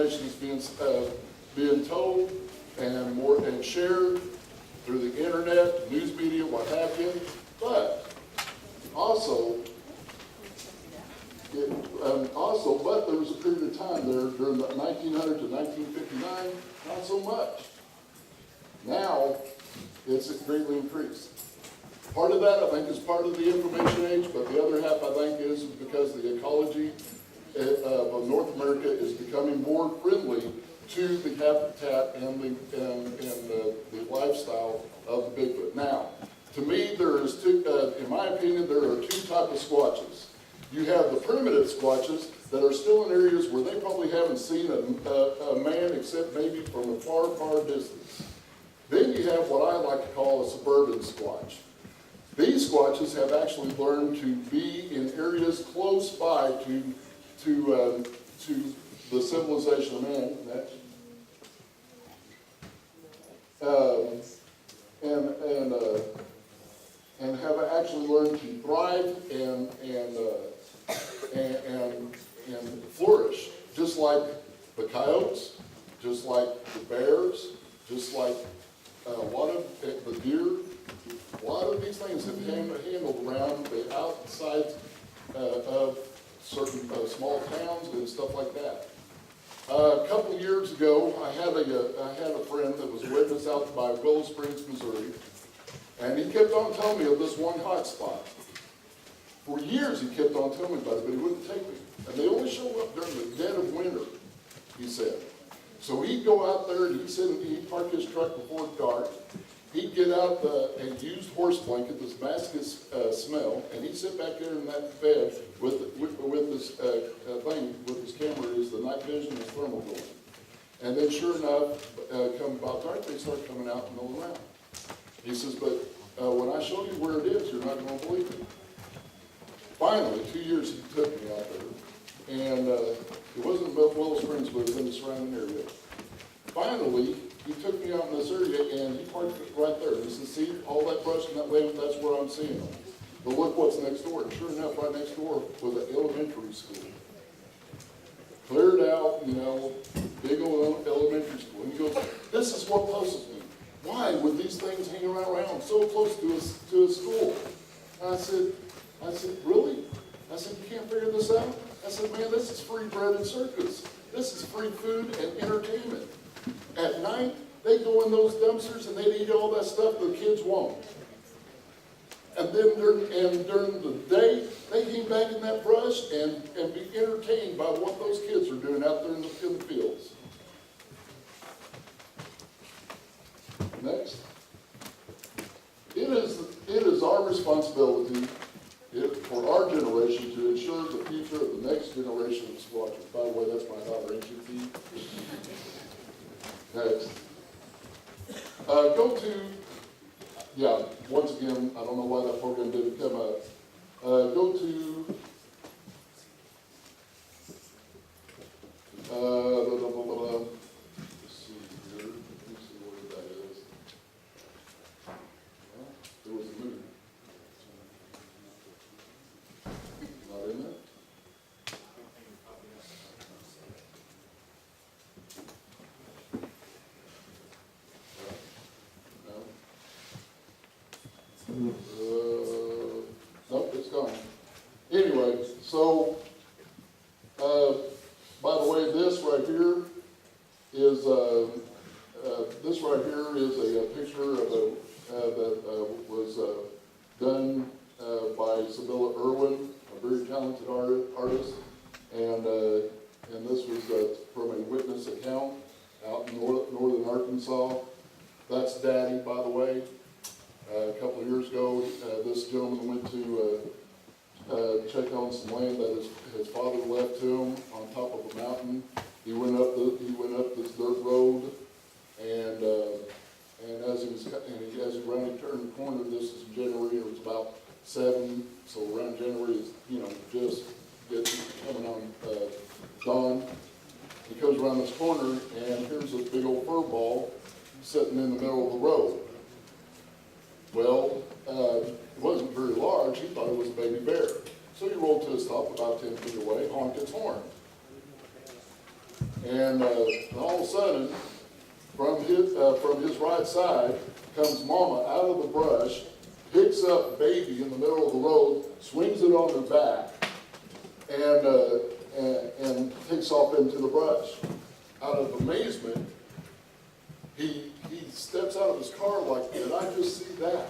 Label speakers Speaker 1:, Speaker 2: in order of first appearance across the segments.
Speaker 1: information is being told and shared through the internet, news media, what have you. But also, but there was a period of time there during the 1900 to 1959, not so much. Now, it's greatly increased. Part of that, I think, is part of the information age, but the other half, I think, is because the ecology of North America is becoming more friendly to the habitat and the lifestyle of the Bigfoot. Now, to me, there is two, in my opinion, there are two types of squatches. You have the primitive squatches that are still in areas where they probably haven't seen a man except maybe from a far, far distance. Then you have what I like to call a suburban squatch. These squatches have actually learned to be in areas close by to the civilization of man. And have actually learned to thrive and flourish, just like the coyotes, just like the bears, just like a lot of the deer. A lot of these things have handled around the outsides of certain small towns and stuff like that. A couple of years ago, I had a friend that was a witness out by Boles, Missouri, and he kept on telling me of this one hot spot. For years, he kept on telling me about it, but he wouldn't take me. And they only show up during the dead of winter, he said. So he'd go out there, and he'd park his truck before dark. He'd get out a used horse blanket, this Damascus smell, and he'd sit back there in that bed with this thing, with his camera, is the night vision, his thermal going. And then sure enough, come about dark, they start coming out and milling around. He says, but when I show you where it is, you're not going to believe it. Finally, 2 years he took me out there, and it wasn't about Willow Springs, but it was in the surrounding area. Finally, he took me out in this area, and he parked right there. He said, see, all that brush and that land, that's where I'm seeing them. But look what's next door. And sure enough, right next door was an elementary school. Cleared out, big old elementary school. And he goes, this is what puzzles me. Why would these things hang around so close to a school? And I said, really? I said, you can't figure this out? I said, man, this is free bread and circus. This is free food and entertainment. At night, they go in those dumpsters and they eat all that stuff the kids want. And then during the day, they came back in that brush and be entertained by what those kids are doing out there in the fields. Next. It is our responsibility for our generation to ensure the future of the next generation of squatchers. By the way, that's my daughter, HT. Next. Once again, I don't know why that program didn't come up. Go to let's see here. Let me see where that is. Well, there was a movie. Not in there? Nope, it's gone. Anyway, so, by the way, this right here is a picture of that was done by Sibylla Irwin, a very talented artist, and this was from a witness account out in northern Arkansas. That's Daddy, by the way. A couple of years ago, this gentleman went to check on some land that his father left to him on top of a mountain. He went up this dirt road, and as he rounded turned the corner, this is January. It was about 7, so around January is just coming on dawn. He comes around this corner, and here's this big old fur ball sitting in the middle of the road. Well, it wasn't very large. He thought it was a baby bear. So he rolled to a stop about 10 feet away, honked its horn. And all of a sudden, from his right side comes Mama out of the brush, picks up baby in the middle of the road, swings it on her back, and takes off into the brush. Out of amazement, he steps out of his car like, did I just see that?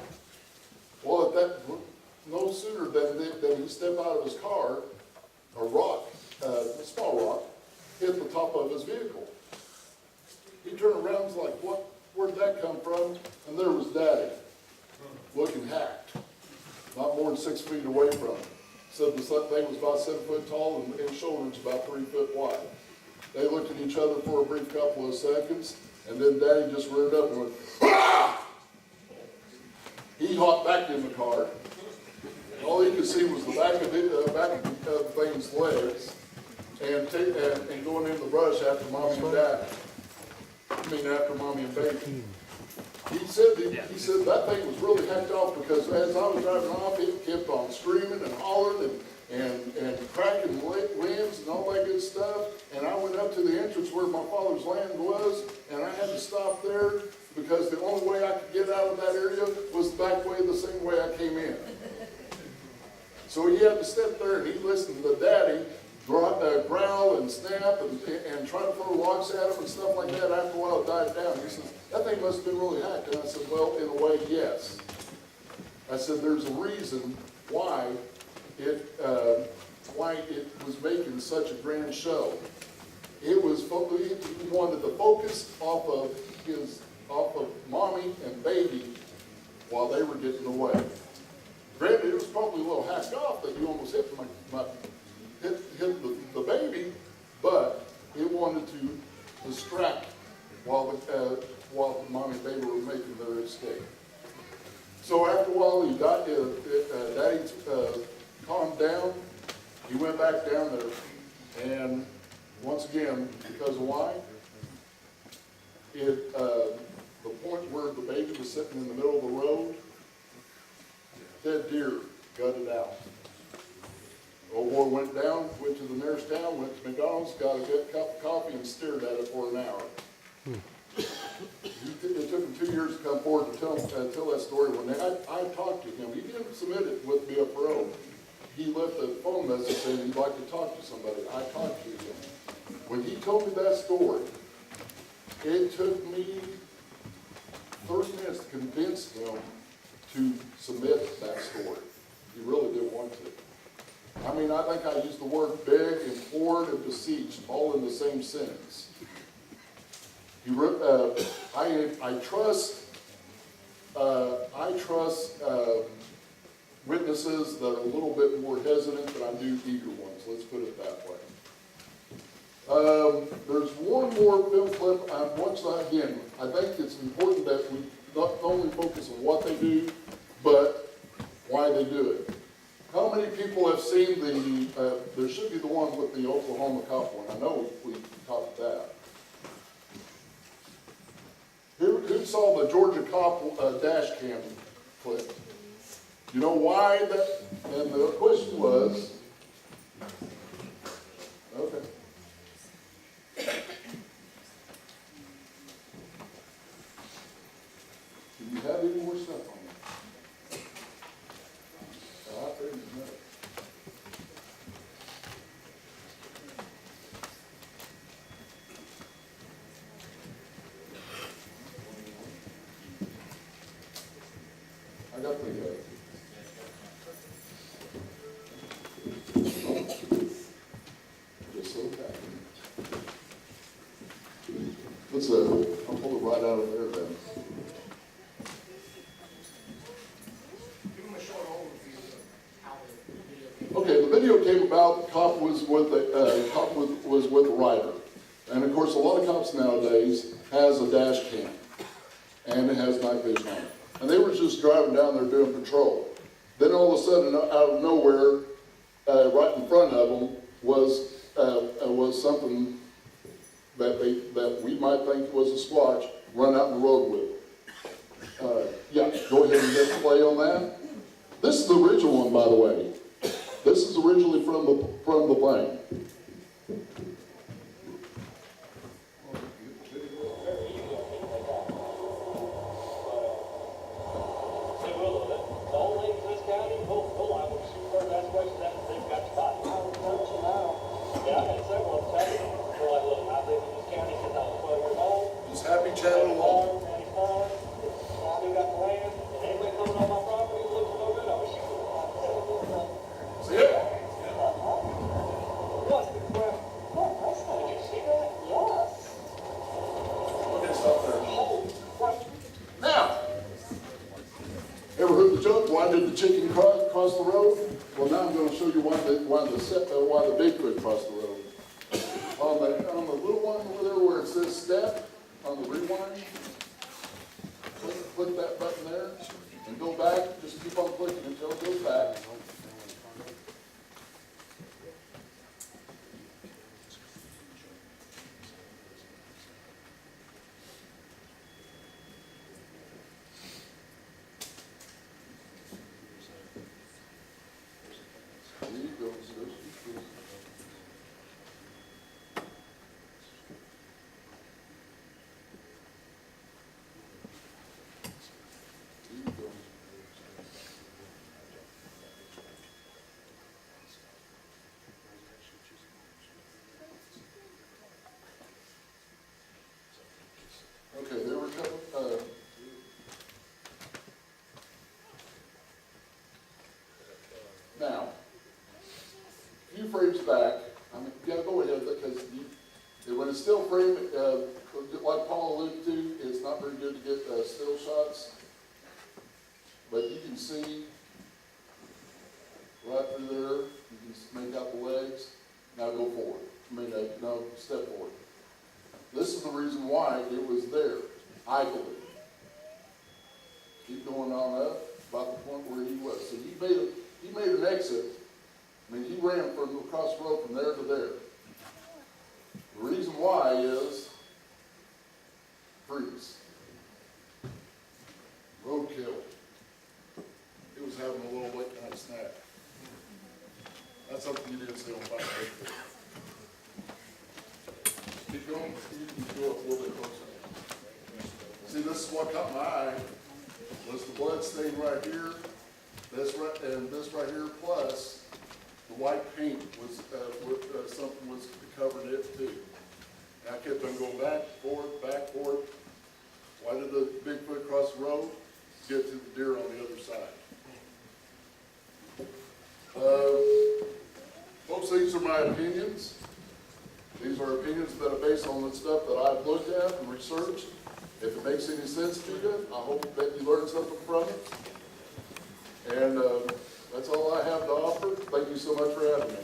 Speaker 1: Well, no sooner than he stepped out of his car, a rock, a small rock, hit the top of his vehicle. He turned around and was like, where'd that come from? And there was Daddy, looking hacked, not more than 6 feet away from him. Said the thing was about 7 foot tall and his shoulders about 3 foot wide. They looked at each other for a brief couple of seconds, and then Daddy just reared up and went, ah! He hopped back in the car. All he could see was the back of the thing's legs, and going in the brush after Mommy and Dad. After Mommy and Baby. He said that thing was really hacked off because as I was driving off, it kept on screaming and hollering and cracking limbs and all that good stuff. And I went up to the entrance where my father's land was, and I had to stop there because the only way I could get out of that area was the back way, the same way I came in. So he had to step there, and he listened to Daddy growl and snap and try to throw rocks at him and stuff like that. After a while, it died down. He says, that thing must have been really hacked. And I said, well, in a way, yes. I said, there's a reason why it was making such a grand show. He wanted to focus off of Mommy and Baby while they were getting away. Granted, it was probably a little hacked off that you almost hit the baby, but it wanted to distract while the Mommy and Baby were making their escape. So after a while, Daddy calmed down. He went back down there, and once again, because of why? The point where the baby was sitting in the middle of the road, dead deer gutted out. Old boy went down, went to the nearest town, went to McDonald's, got a good cup of coffee, and stared at it for an hour. It took him 2 years to come forward and tell that story. When I talked to him, he didn't submit it with B.F.R.O. He left a phone message saying he'd like to talk to somebody. I talked to him. When he told me that story, it took me 30 minutes to convince him to submit that story. He really didn't want to. I mean, I think I used the word beg, implored, and beseeched all in the same sentence. I trust witnesses that are a little bit more hesitant than I do eager ones. Let's put it that way. There's one more film clip. Once again, I think it's important that we not only focus on what they do, but why they do it. How many people have seen there should be the one with the Oklahoma cop one. I know we talked that. Who saw the Georgia cop dash cam clip? You know why that? And the question was, okay. Do you have any more stuff on that? I figured you might. I got the just so that. Let's I'll pull it right out of there then. Okay, the video came about. The cop was with the rider, and of course, a lot of cops nowadays has a dash cam, and it has night vision on it. And they were just driving down there doing patrol. Then all of a sudden, out of nowhere, right in front of them was something that we might think was a squatch run out in the road with. Yeah, go ahead and hit play on that. This is the original one, by the way. This is originally from the plane. chicken cross the road? Well, now I'm going to show you why the Bigfoot crossed the road. On the little one over there where it says step, on the rewind, click that button there, and go back. Just keep on clicking until it goes back. There you go. Okay, there were a couple, now, a few frames back, I mean, you gotta go ahead, because when it's still framed, like Paul alluded to, it's not very good to get still shots, but you can see right through there, you can make out the legs. Now go forward, no, step forward. This is the reason why it was there, I believe. Keep going on up, about the point where he was. So he made an exit. I mean, he ran from across the road from there to there. The reason why is freeze. Roadkill. He was having a little late night snack. That's something you didn't see on fire. Keep going. You can go up a little bit closer. See, this is what caught my eye. Was the blood stain right here, this right here, plus the white paint was something was covered it too. And I kept on going back, forth. Why did the Bigfoot cross the road? Get to the deer on the other side. Folks, these are my opinions. These are opinions that are based on the stuff that I've looked at and researched. If it makes any sense to you, I hope that you learned something from it. And that's all I have to offer. Thank you so much for having me.